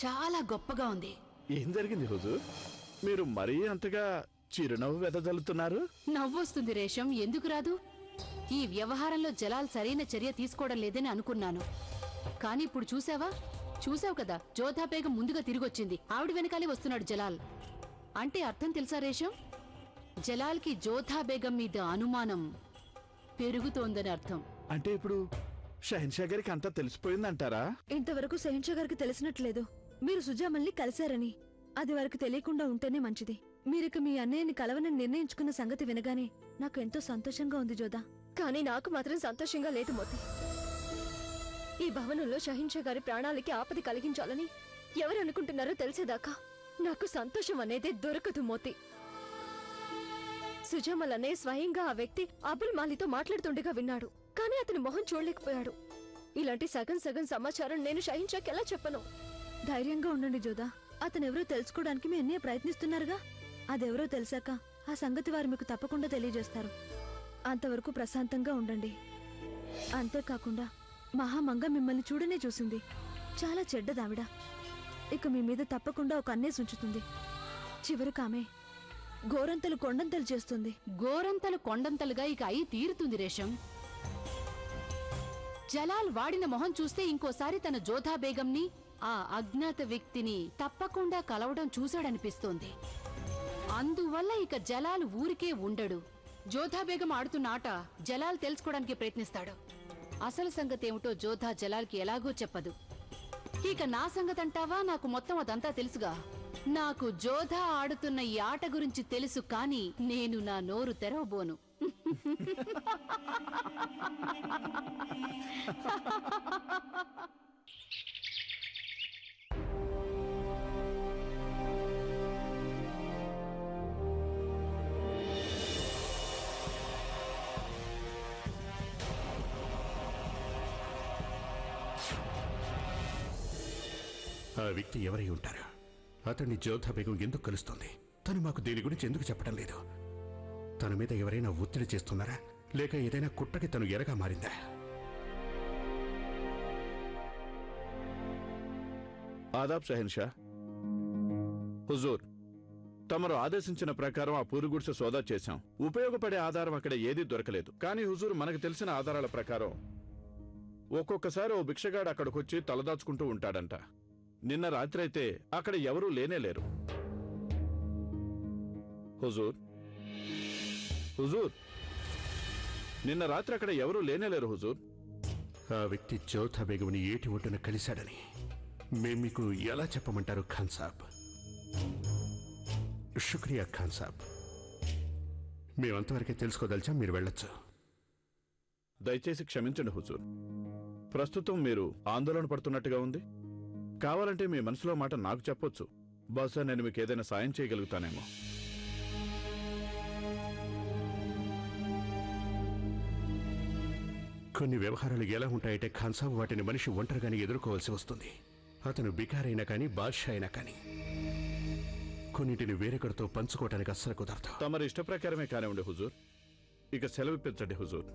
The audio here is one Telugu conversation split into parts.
చాలా గొప్పగా ఉంది. ఏం జరిగింది హుజూర్? మీరు మరీ అంతగా చిరునవ్వు వెదజల్లుతున్నారు. నవ్వొస్తుంది రేషం, ఎందుకు రాదు? ఈ వ్యవహారంలో జలాల్ సరైన చర్య తీసుకోవడం లేదని అనుకున్నాను. కానీ ఇప్పుడు చూసావు కదా, జోధా బేగం ముందుగా తిరిగొచ్చింది. ఆవిడ వెనకాలే వస్తున్నాడు జలాల్. అంటే అర్థం తెలుసా రేషం? జలాల్కి జోధా బేగం మీద అనుమానం పెరుగుతోందని అర్థం. అంటే ఇప్పుడు షహన్షా గారికి అంతా తెలిసిపోయిందంటారా? ఇంతవరకు షహన్షా గారికి తెలిసినట్లేదు మీరు సుజామల్ని కలిశారని. అది వరకు తెలియకుండా ఉంటేనే మంచిది. మీరిక మీ అన్నయ్యని కలవనని నిర్ణయించుకున్న సంగతి వినగానే నాకు ఎంతో సంతోషంగా ఉంది జోదా. కానీ నాకు మాత్రం సంతోషంగా లేదు మోతి. ఈ భవనంలో షహన్షా గారి ప్రాణాలకి ఆపద కలిగించాలని ఎవరు అనుకుంటున్నారో తెలిసేదాకా నాకు సంతోషం అనేది దొరకదు మోతి. సుజామల్ అనే స్వయంగా ఆ వ్యక్తి అబుల్ మాలితో మాట్లాడుతుండగా విన్నాడు, కానీ అతని మొహం చూడలేకపోయాడు. ఇలాంటి సగం సగం సమాచారం నేను షహన్షాకి ఎలా చెప్పను? ధైర్యంగా ఉండండి జోదా. అతనెవరో తెలుసుకోవడానికి మీ అన్నయ్య ప్రయత్నిస్తున్నారుగా. అదెవరో తెలిసాక ఆ సంగతి వారు మీకు తప్పకుండా తెలియజేస్తారు. అంతవరకు ప్రశాంతంగా ఉండండి. అంతేకాకుండా మహామంగ మిమ్మల్ని చూడనే చూసింది. చాలా చెడ్డదావిడ. ఇక మీ మీద తప్పకుండా ఒక అన్నేసి ఉంచుతుంది. చివరికి ఆమె గోరంతలు కొండంతలు చేస్తుంది. గోరంతలు కొండంతలుగా ఇక అయి తీరుతుంది రేషం. జలాల్ వాడిన మొహం చూస్తే ఇంకోసారి తన జోధా బేగంని, ఆ అజ్ఞాత వ్యక్తిని తప్పకుండా కలవడం చూశాడనిపిస్తోంది. అందువల్ల ఇక జలాల్ ఊరికే ఉండడు. జోధా బేగం ఆడుతున్న ఆట జలాల్ తెలుసుకోవడానికి ప్రయత్నిస్తాడు. అసలు సంగతేమిటో జోధా జలాల్కి ఎలాగో చెప్పదు. ఇక నా సంగతంటావా? నాకు మొత్తం అదంతా తెలుసుగా. నాకు జోధా ఆడుతున్న ఈ ఆట గురించి తెలుసు, కానీ నేను నా నోరు తెరవబోను. ఆ వ్యక్తి ఎవరై ఉంటారు? అతన్ని జోధా బేగం ఎందుకు కలుస్తోంది? తను మాకు దీని గురించి ఎందుకు చెప్పడం లేదు? తన మీద ఎవరైనా ఒత్తిడి చేస్తున్నారా, లేక ఏదైనా కుట్రకి తను ఎరగా మారిందా? ఆదాబ్ షహన్షా. హుజూర్, తమరు ఆదేశించిన ప్రకారం ఆ పూరుగుడిసె సోదా చేశాం. ఉపయోగపడే ఆధారం అక్కడ ఏదీ దొరకలేదు. కానీ హుజూర్, మనకు తెలిసిన ఆధారాల ప్రకారం ఒక్కొక్కసారి ఓ భిక్షగాడు అక్కడికొచ్చి తలదాచుకుంటూ ఉంటాడంట. నిన్న రాత్రి అయితే అక్కడ ఎవరూ లేనేలేరు. హుజూర్, నిన్న రాత్రి అక్కడ ఎవరూ లేనేలేరు హుజూర్. ఆ వ్యక్తి జోధా బేగంని ఏటి ఒడ్డున కలిశాడని మేము మీకు ఎలా చెప్పమంటారు ఖాన్ సాబ్? శుక్రియా ఖాన్ సాబ్. మేమంతవరకే తెలుసుకోదలిచాం, మీరు వెళ్ళొచ్చు. దయచేసి క్షమించండి హుజూర్. ప్రస్తుతం మీరు ఆందోళన పడుతున్నట్టుగా ఉంది. కావాలంటే మీ మనసులో మాట నాకు చెప్పొచ్చు. బహుశా నేను మీకు ఏదైనా సాయం చేయగలుగుతానేమో. కొన్ని వ్యవహారాలు ఎలా ఉంటాయంటే ఖాన్ సాబ్, వాటిని మనిషి ఒంటరిగానే ఎదుర్కోవాల్సి వస్తుంది. అతను బికారైనా కానీ, బాద్షా అయినా కానీ. కొన్నింటిని వేరొకరితో పంచుకోవటానికి అస్సలు కుదరదు. తమరి ఇష్ట ప్రకారమే కానివ్వండి హుజూర్. ఇక సెలవిప్పించండి హుజూర్.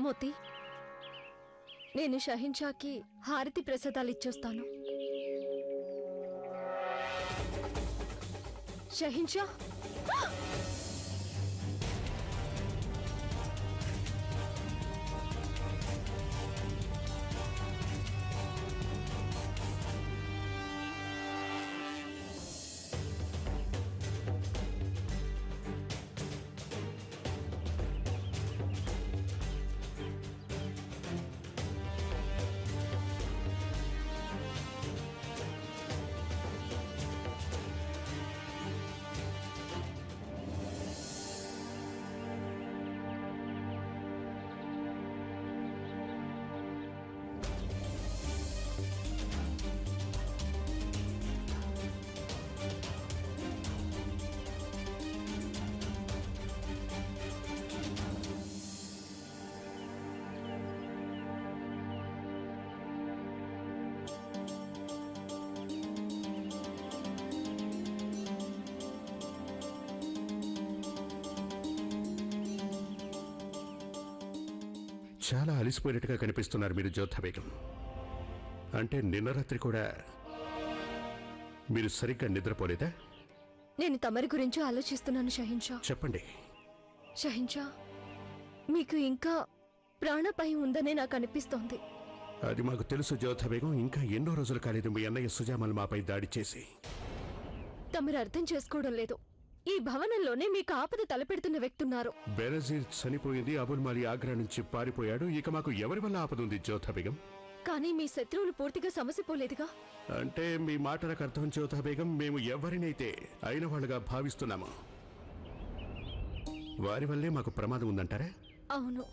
మోతి, నేను షహన్షాకి హారతి ప్రసాదాలు ఇచ్చొస్తాను. షహన్షా, చాలా అలిసిపోయినట్టుగా కనిపిస్తున్నారు మీరు జోధా బేగం. అంటే నిన్న రాత్రి కూడా మీరు సరిగ్గా నిద్రపోలేదా? నేను తమరి గురించి ఆలోచిస్తున్నాను షహిన్షా. చెప్పండి. షహిన్షా, మీకు ఇంకా ప్రాణభయం ఉందనే నాకు అనిపిస్తోంది. అది మాకు తెలుసు జోధా బేగం. ఇంకా ఎన్నో రోజులు కాలేదు మీ అన్నయ్య సుజామల్ మాపై దాడి చేసి. తమరు అర్థం చేసుకోవడం లేదు. ఈ భవనంలోనే మీకు ఆపద తలపెడుతున్న వ్యక్తి ఉన్నారు. బెనజీర్ చనిపోయింది, అబుల్ మాలి ఆగ్రా నుంచి పారిపోయాడు. ఇక మాకు ఎవరి వల్ల ఆపదుంది జోధా బేగం? కానీ మీ శత్రువులు పూర్తిగా సమసిపోలేదుగా. అంటే మీ మాటలకు అర్థం జోధా బేగం, మేము ఎవరినైతే అయిన వాళ్ళుగా భావిస్తున్నామో వారి వల్లే మాకు ప్రమాదం ఉందంటారా? అవును,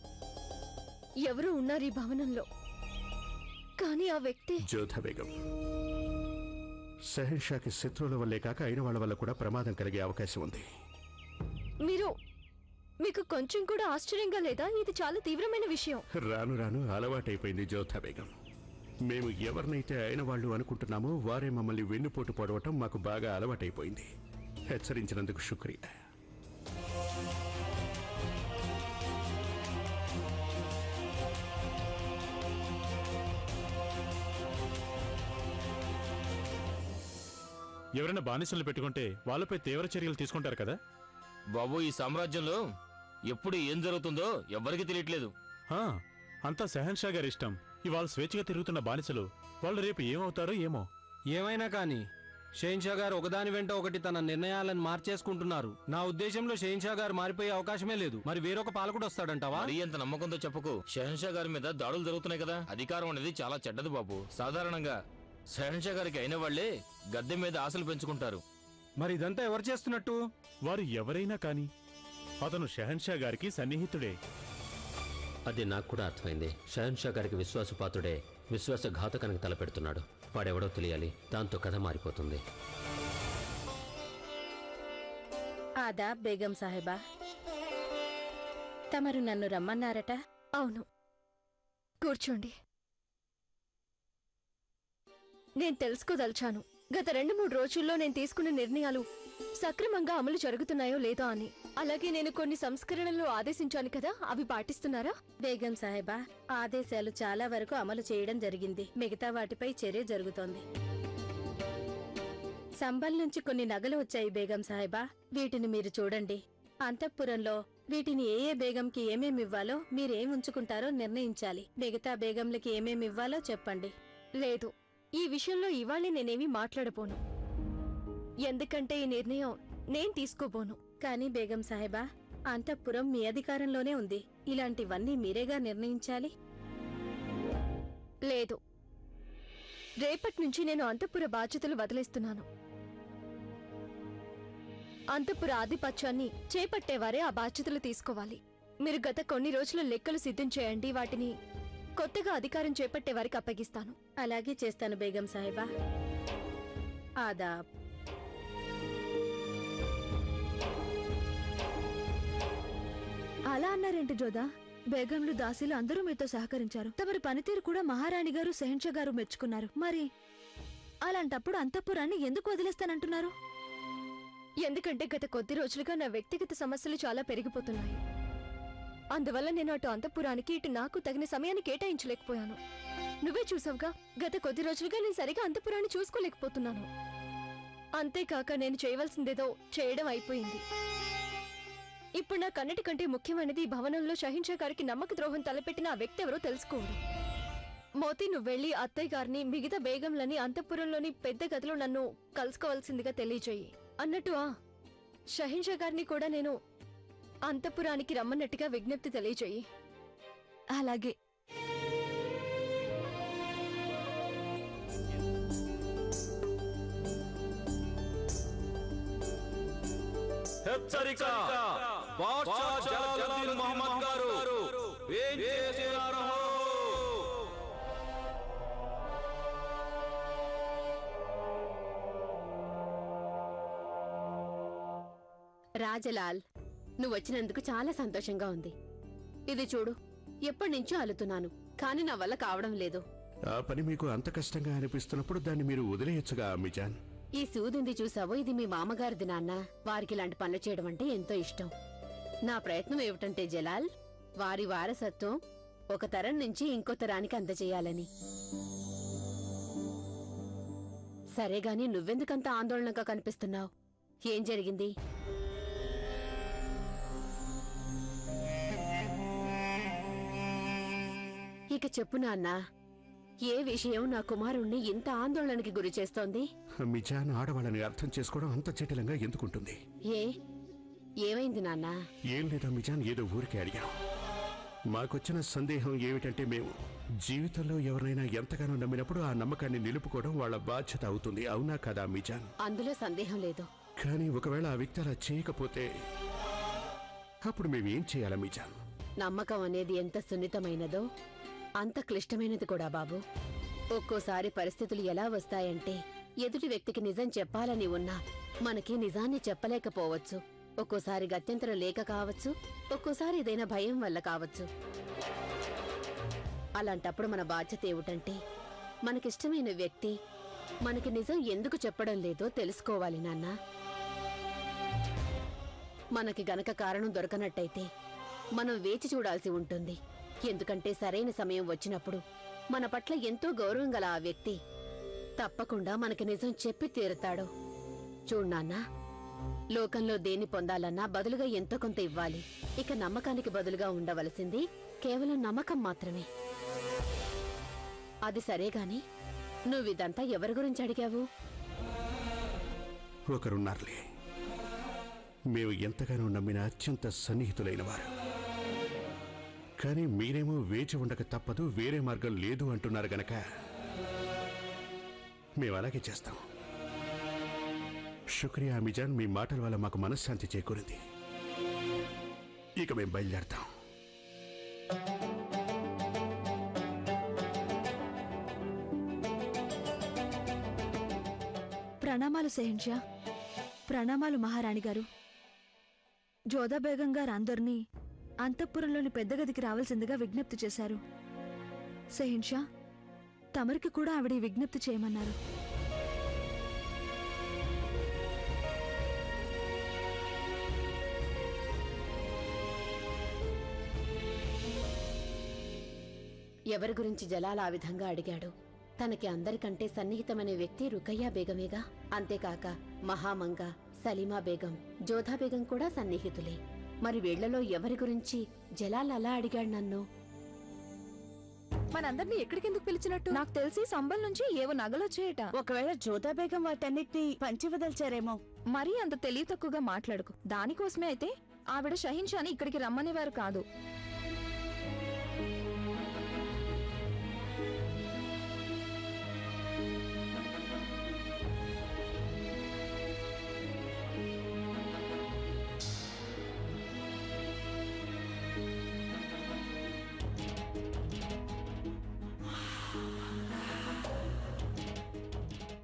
ఎవరు ఉన్నారు ఈ భవనంలో, కానీ ఆ వ్యక్తి జోధా బేగం. షహన్షాకి శత్రువుల వల్లే కాక అయిన వాళ్ళ వల్ల కూడా ప్రమాదం కలిగే అవకాశం ఉంది. మీకు కొంచెం కూడా ఆశ్చర్యంగా లేదా? ఇది చాలా తీవ్రమైన విషయం. రాను రాను అలవాటైపోయింది జోధా బేగం. మేము ఎవరినైతే అయిన వాళ్ళు అనుకుంటున్నామో వారే మమ్మల్ని వెన్నుపోటు పొడవటం మాకు బాగా అలవాటైపోయింది. హెచ్చరించినందుకు శుక్రియా. ఎవరైనా బానిసలు పెట్టుకుంటే వాళ్ళపై తీవ్ర చర్యలు తీసుకుంటారు కదా బాబు. ఈ సామ్రాజ్యంలో ఎప్పుడు ఏం జరుగుతుందో ఎవ్వరికి తెలియట్లేదు. అంతా షహన్షా గారి ఇష్టం. ఇవాళ స్వేచ్ఛగా తిరుగుతున్న బానిసలు వాళ్ళు రేపు ఏమవుతారో ఏమో. ఏమైనా కానీ షహన్షా గారు ఒకదాని వెంట ఒకటి తన నిర్ణయాలను మార్చేసుకుంటున్నారు. నా ఉద్దేశంలో షహన్షా గారు మారిపోయే అవకాశమే లేదు. మరి వేరొక పాలకుడు వస్తాడంటావా? మరి ఎంత నమ్మకంతో చెప్పకు. షహన్షా గారి మీద దాడులు జరుగుతున్నాయి కదా. అధికారం అనేది చాలా చెడ్డది బాబు. సాధారణంగా షహన్షా గారికి అయిన వాళ్లే గద్దె మీద ఆశలు పెంచుకుంటారు. మరి ఇదంతా ఎవరు చేస్తున్నట్టు? వారు ఎవరైనా కాని అతను షహన్షా గారికి సన్నిహితుడే. అది నాకు కూడా అర్థమైంది. షహన్షా గారికి విశ్వాసపాత్రుడే విశ్వాసఘాతకానికి తలపెడుతున్నాడు. వాడెవడో తెలియాలి. దాంతో కథ మారిపోతుంది. ఆదాబ్ బేగం సాహెబా, తమరు నన్ను రమ్మన్నారట? అవును, కూర్చోండి. నేను తెలుసుకోదలిచాను, గత 2-3 రోజుల్లో నేను తీసుకున్న నిర్ణయాలు సక్రమంగా అమలు జరుగుతున్నాయో లేదో అని. అలాగే నేను కొన్ని సంస్కరణలు ఆదేశించాను కదా, అవి పాటిస్తున్నారా? బేగం సాహెబా, ఆదేశాలు చాలా వరకు అమలు చేయడం జరిగింది. మిగతా వాటిపై చర్య జరుగుతోంది. సంబల్ నుంచి కొన్ని నగలు వచ్చాయి బేగం సాహెబా. వీటిని మీరు చూడండి. అంతఃపురంలో వీటిని ఏ బేగంకి ఏమేమివ్వాలో మీరేం ఉంచుకుంటారో నిర్ణయించాలి. మిగతా బేగంలకి ఏమేమివ్వాలో చెప్పండి. లేదు, ఈ విషయంలో ఇవాళే నేనేమీ మాట్లాడబోను. ఎందుకంటే ఈ నిర్ణయం నేను తీసుకోబోను. కానీ బేగం సాహెబా, అంతఃపురం మీ అధికారంలోనే ఉంది. ఇలాంటివన్నీ మీరేగా నిర్ణయించాలి. లేదు, రేపటి నుంచి నేను అంతఃపుర బాధ్యతలు వదిలేస్తున్నాను. అంతఃపుర ఆధిపత్యాన్ని చేపట్టేవారే ఆ బాధ్యతలు తీసుకోవాలి. మీరు గత కొన్ని రోజుల లెక్కలు సిద్ధం చేయండి. వాటిని కొత్తగా అధికారం చేపట్టే వారికి అప్పగిస్తాను. అలాగే చేస్తాను బేగం సాహెబా. ఆదాబ్. అలా అన్నారేంటి జోదా? బేగంలు, దాసీలు అందరూ మీతో సహకరించారు. తమరి పనితీరు కూడా మహారాణి గారు, షహన్షా గారు మెచ్చుకున్నారు. మరి అలాంటప్పుడు అంతఃపురాన్ని ఎందుకు వదిలేస్తానంటున్నారు? ఎందుకంటే గత కొద్ది రోజులుగా నా వ్యక్తిగత సమస్యలు చాలా పెరిగిపోతున్నాయి. అందువల్ల నేను అటు అంతఃపురానికి, ఇటు నాకు తగిన సమయాన్ని కేటాయించలేకపోయాను. నువ్వే చూసావుగా, గత కొద్ది రోజులుగా నేను సరిగా అంతఃపురాన్ని చూసుకోలేకపోతున్నాను. అంతేకాక నేను చేయవలసిందేదో చేయడం అయిపోయింది. ఇప్పుడు నాకన్నిటికంటే ముఖ్యమైనది ఈ భవనంలో షహన్షా గారికి నమ్మక ద్రోహం తలపెట్టిన ఆ వ్యక్తి ఎవరో తెలుసుకోండి. మోతీ, నువ్వెళ్ళి అత్తయ్య గారిని, మిగతా బేగంలని అంతఃపురంలోని పెద్ద గదిలో నన్ను కలుసుకోవాల్సిందిగా తెలియజేయి. అన్నట్టు షహన్షా గారిని కూడా నేను అంతఃపురానికి రమ్మన్నట్టుగా విజ్ఞప్తి తెలియజేయి. అలాగే. హెచ్చరిక! బాద్షా జలాలుద్దీన్ మహమ్మద్ గారు ఏం చేస్తున్నారో రాజలాల్, నువ్వొచ్చినందుకు చాలా సంతోషంగా ఉంది. ఇది చూడు, ఎప్పటినుంచో అలుతున్నాను, కాని నా వల్ల కావడం లేదు. ఆ పని మీకు అంత కష్టంగా అనిపిస్తున్నప్పుడు దాన్ని మీరు వదిలేయచ్చుగా అమ్మిజాన్. ఈ సూదుంది చూసావో, ఇది మీ మామగారిది నాన్న. వారికి ఇలాంటి పనులు చేయడం అంటే ఎంతో ఇష్టం. నా ప్రయత్నం ఏమిటంటే జలాల్, వారి వారసత్వం ఒక తరం నుంచి ఇంకో తరానికి అందజేయాలని. సరే గాని నువ్వెందుకంత ఆందోళనగా కనిపిస్తున్నావు? ఏం జరిగింది? ఇక చెప్పు నాన్నా, ఏ విషయం నా కుమారుణ్ణి ఇంత ఆందోళనకి గురి చేస్తోంది? మిజాన్ ఆడవాళ్ళని అర్థం చేసుకోవడం అంత జటిలంగా ఎందుకుంటుంది? ఏమైంది నాన్నా? ఏం లేదా మిజాన్, ఏదో ఊరికే అడిగాం. మాకొచ్చిన సందేహం ఏమిటంటే, మేము జీవితంలో ఎవరైనా ఎంతగానో నమ్మినప్పుడు ఆ నమ్మకాన్ని నిలుపుకోవడం వాళ్ళ బాధ్యత అవుతుంది. అవునా కదా మిజాన్? అందులో సందేహం లేదు. కానీ ఒకవేళ ఆ వ్యక్తి అలా చేయకపోతే అప్పుడు మేమేం చేయాలా మిజాన్? నమ్మకం అనేది ఎంత సున్నితమైనదో అంత క్లిష్టమైనది కూడా బాబు. ఒక్కోసారి పరిస్థితులు ఎలా వస్తాయంటే, ఎదుటి వ్యక్తికి నిజం చెప్పాలని ఉన్నా మనకి నిజాన్ని చెప్పలేకపోవచ్చు. ఒక్కోసారి గత్యంతరం లేక కావచ్చు, ఒక్కోసారి ఏదైనా భయం వల్ల కావచ్చు. అలాంటప్పుడు మన బాధ్యత ఏమిటంటే, మనకిష్టమైన వ్యక్తి మనకి నిజం ఎందుకు చెప్పడం లేదో తెలుసుకోవాలి నాన్నా. మనకి గనక కారణం దొరకనట్టయితే మనం వేచి చూడాల్సి ఉంటుంది. ఎందుకంటే సరైన సమయం వచ్చినప్పుడు మన పట్ల ఎంతో గౌరవం గల ఆ వ్యక్తి తప్పకుండా మనకి నిజం చెప్పి తీరుతాడు. చూడు నాన్నా, లోకంలో దేన్ని పొందాలన్నా బదులుగా ఎంతో కొంత ఇవ్వాలి. ఇక నమ్మకానికి బదులుగా ఉండవలసింది కేవలం నమ్మకం మాత్రమే. అది సరేగాని నువ్విదంతా ఎవరి గురించి అడిగావు? ఒకరున్నారులే, మేము ఎంతగానో నమ్మిన అత్యంత సన్నిహితులైన వారు. కానీ మీరేమో వేచి ఉండక తప్పదు, వేరే మార్గం లేదు అంటున్నారు గనక మేము అలాగే చేస్తాం. శుక్రియా మిజాన్, మీ మాటల వల్ల మాకు మనశ్శాంతి చేకూరింది. ఇక మేము బయలుదేరతాం. ప్రణామాలు సెహెన్షా. ప్రణామాలు మహారాణి గారు. జోదా బేగం గారు అందరినీ అంతఃపురంలోని పెద్ద గదికి రావాల్సిందిగా విజ్ఞప్తి చేశారు. సెహెన్షా, తమరికి కూడా ఆవిడ విజ్ఞప్తి చేయమన్నారు. ఎవరి గురించి జలాల్ ఆ విధంగా అడిగాడు? తనకి అందరికంటే సన్నిహితమైన వ్యక్తి రుకయ్యా బేగమేగా. అంతేకాక మహామంగ, సలీమా బేగం, జోధా బేగం కూడా సన్నిహితులే. మరి వీళ్లలో ఎవరి గురించి జలాల్ అలా అడిగాడు నన్ను? మనందరినీ ఎక్కడికెందుకు పిలిచినట్టు? నాకు తెలిసి సంబల్ నుంచి ఏవో నగలొచ్చాయట. ఒకవేళ జోధా బేగం వాటన్నిటిని పంచివదల్చారేమో. మరీ అంత తెలివి తక్కువగా మాట్లాడుకు. దానికోసమే అయితే ఆవిడ షహిన్షాని ఇక్కడికి రమ్మనేవారు కాదు.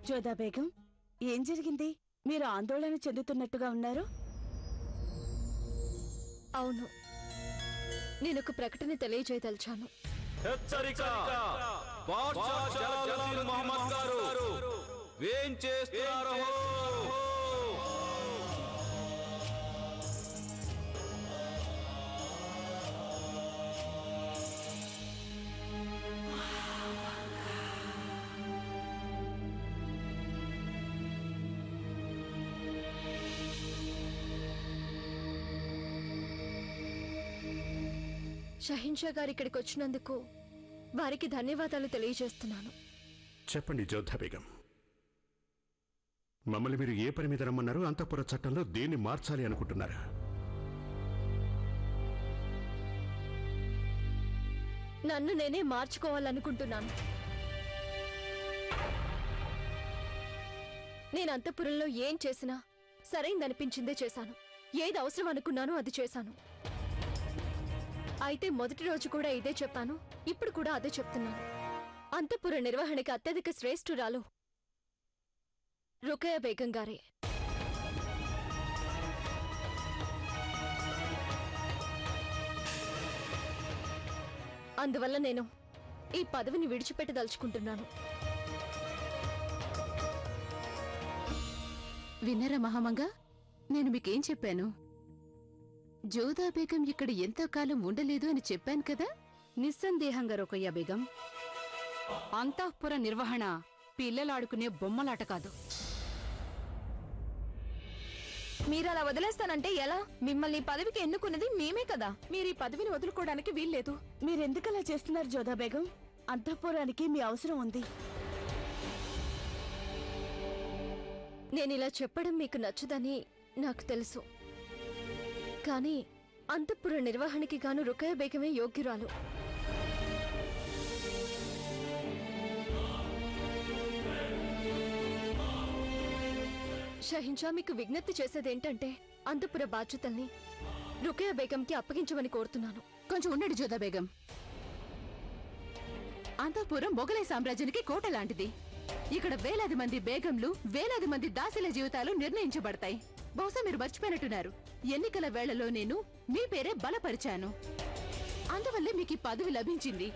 జోధా బేగం, ఏం జరిగింది? మీరు ఆందోళన చెందుతున్నట్టుగా ఉన్నారు. అవును, నేనొక ప్రకటన తెలియజేయదలిచాను. హెచ్చరిక! బాద్షా జలాలుద్దీన్ మహమ్మద్ గారు ఏం చేస్తున్నారో? షహిన్షా గారు ఇక్కడికి వచ్చినందుకు వారికి ధన్యవాదాలు తెలియజేస్తున్నాను. చెప్పండి జోధా బేగం, మమ్మల్ని మీరు ఏ పని మీద రమ్మన్నారు? అంతఃపుర చట్టంలో దేన్ని మార్చాలి అనుకుంటున్నారా? నన్ను నేనే మార్చుకోవాలనుకుంటున్నాను. నేను అంతఃపురంలో ఏం చేసినా సరైందనిపించిందే చేశాను. ఏది అవసరం అనుకున్నానో అది చేశాను. అయితే మొదటి రోజు కూడా ఇదే చెప్పాను, ఇప్పుడు కూడా అదే చెప్తున్నాను. అంతఃపుర నిర్వహణకి అత్యధిక శ్రేష్ఠురాలు రుకయ్యా బేగం గారే. అందువల్ల నేను ఈ పదవిని విడిచిపెట్టదలుచుకుంటున్నాను. విన్నరా మహామంగ, నేను మీకేం చెప్పాను? జోధా బేగం ఇక్కడ ఎంతో కాలం ఉండలేదు అని చెప్పాను కదా. నిస్సందేహంగా రుకయ్య బేగం, అంతఃపుర నిర్వహణ పిల్లలాడుకునే బొమ్మలాట కాదు. మీరలా వదిలేస్తానంటే ఎలా? మిమ్మల్ని పదవికి ఎన్నుకున్నది మేమే కదా. మీరు ఈ పదవిని వదులుకోవడానికి వీల్లేదు. మీరెందుకలా చేస్తున్నారు జోధా బేగం? అంతఃపురానికి మీ అవసరం ఉంది. నేనిలా చెప్పడం మీకు నచ్చదని నాకు తెలుసు, కానీ అంతఃపుర నిర్వహణకి గాను రుకయ్య బేగమే యోగ్యురాలు. షహిన్షా, మీకు విజ్ఞప్తి చేసేదేంటంటే అంతఃపుర బాధ్యతల్ని రుకయ్య బేగంకి అప్పగించమని కోరుతున్నాను. కొంచెం ఉండండి జోధా బేగం. అంతఃపురం మొఘలై సామ్రాజ్యానికి కోట లాంటిది. ఇక్కడ వేలాది మంది బేగంలు, వేలాది మంది దాసిల జీవితాలు నిర్ణయించబడతాయి. బహుశా మీరు మర్చిపోయినట్టున్నారు, ఎన్నికల వేళలో నేను మీ పేరే బలపరిచాను. అందువల్లే మీకు ఈ పదవి లభించింది.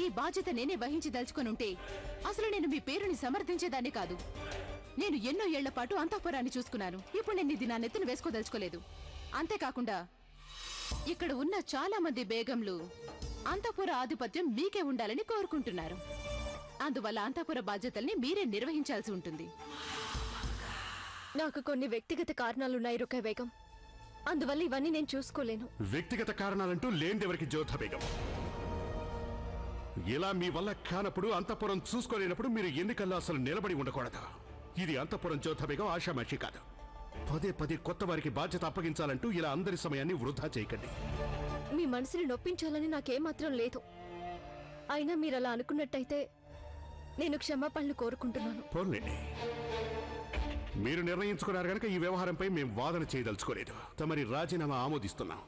ఈ బాధ్యత నేనే వహించదలుచుకొనుంటే అసలు నేను మీ పేరుని సమర్థించేదాన్ని కాదు. నేను ఎన్నో ఏళ్ల పాటు అంతఃపురాన్ని చూసుకున్నాను. ఇప్పుడు నేను ఇది నా నెత్తిన వేసుకోదలుచుకోలేదు. అంతేకాకుండా ఇక్కడ ఉన్న చాలా మంది బేగంలు అంతఃపుర ఆధిపత్యం మీకే ఉండాలని కోరుకుంటున్నారు. అందువల్ల అంతఃపుర బాధ్యతల్ని మీరే నిర్వహించాల్సి ఉంటుంది. నాకు కొన్ని వ్యక్తిగత కారణాలున్నాయి రుకయ్య బేగం, అందువల్ల ఇవన్నీ నేను చూసుకోలేను. వ్యక్తిగత కారణాలంటూ లేనిదెవరికి జోధా బేగం? ఇలా మీ వల్ల కానప్పుడు, అంతఃపురం చూసుకోలేనప్పుడు మీరు ఎన్నికల్లో అసలు నిలబడి ఉండకూడదు. ఇది అంతఃపురం జోధా బేగం ఆషామాషి కాదు. పదే పదే కొత్త వారికి బాధ్యత అప్పగించాలంటూ ఇలా అందరి సమయాన్ని వృధా చేయకండి. మీ మనసుని నొప్పించాలని నాకేమాత్రం లేదు. అయినా మీరు అలా అనుకున్నట్టయితే నేను క్షమాపణలు కోరుకుంటున్నాను. పోన్లేండి, మీరు నిర్ణయించుకున్నారు గనక ఈ వ్యవహారంపై మేము వాదన చేయదలుచుకోలేదు. తమరి రాజీనామా ఆమోదిస్తున్నాం.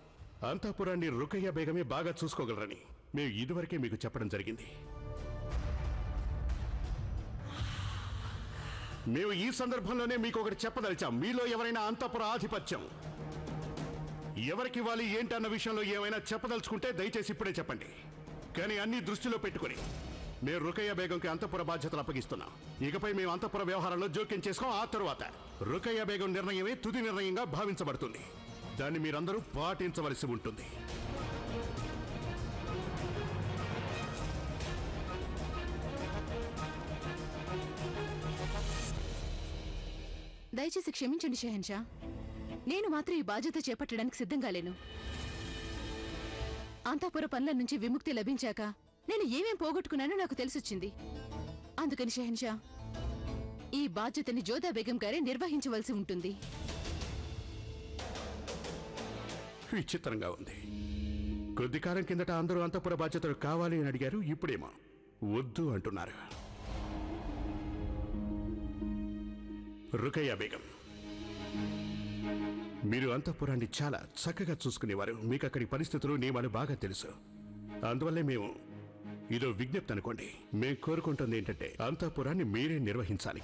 అంతఃపురాన్ని రుకయ్య బేగమే బాగా చూసుకోగలరని మేము ఇదివరకే మీకు చెప్పడం జరిగింది. మేము ఈ సందర్భంలోనే మీకు ఒకటి చెప్పదలిచాం. మీలో ఎవరైనా అంతఃపుర ఆధిపత్యం ఎవరికి ఇవ్వాలి ఏంటన్న విషయంలో ఏమైనా చెప్పదలుచుకుంటే దయచేసి ఇప్పుడే చెప్పండి. కానీ అన్ని దృష్టిలో పెట్టుకుని మేము రుకయ్య బేగంకి అంతఃపుర బాధ్యతలు అప్పగిస్తున్నాం. ఇకపై మేము అంతఃపుర వ్యవహారంలో జోక్యం చేసుకోం. ఆ తరువాత రుకయ్య బేగం నిర్ణయమే తుది నిర్ణయంగా భావించబడుతుంది. దాన్ని మీరందరూ పాటించవలసి ఉంటుంది. దయచేసి క్షమించండి షెహన్షా, నేను మాత్రం ఈ బాధ్యత చేపట్టడానికి సిద్ధంగా లేను. అంతఃపుర పనుల నుంచి విముక్తి లభించాక నేను ఏమేం పోగొట్టుకున్నానో నాకు తెలిసొచ్చింది. అందుకని షెహన్షా, ఈ బాధ్యతని జోధా బేగం గారే నిర్వహించవలసి ఉంటుంది. విచిత్రంగా ఉంది. కొద్ది కాలం కిందట అందరూ అంతఃపుర బాధ్యతలు కావాలి అని అడిగారు. ఇప్పుడేమో వద్దు అంటున్నారు. రుకయ్య బేగం, మీరు అంతఃపురాన్ని చాలా చక్కగా చూసుకునేవారు. మీకు అక్కడి పరిస్థితులు, నియమాలు బాగా తెలుసు. అందువల్లే ఇదో విజ్ఞప్తి అనుకోండి. మేం కోరుకుంటుంది ఏంటంటే అంతఃపురాన్ని మీరే నిర్వహించాలి.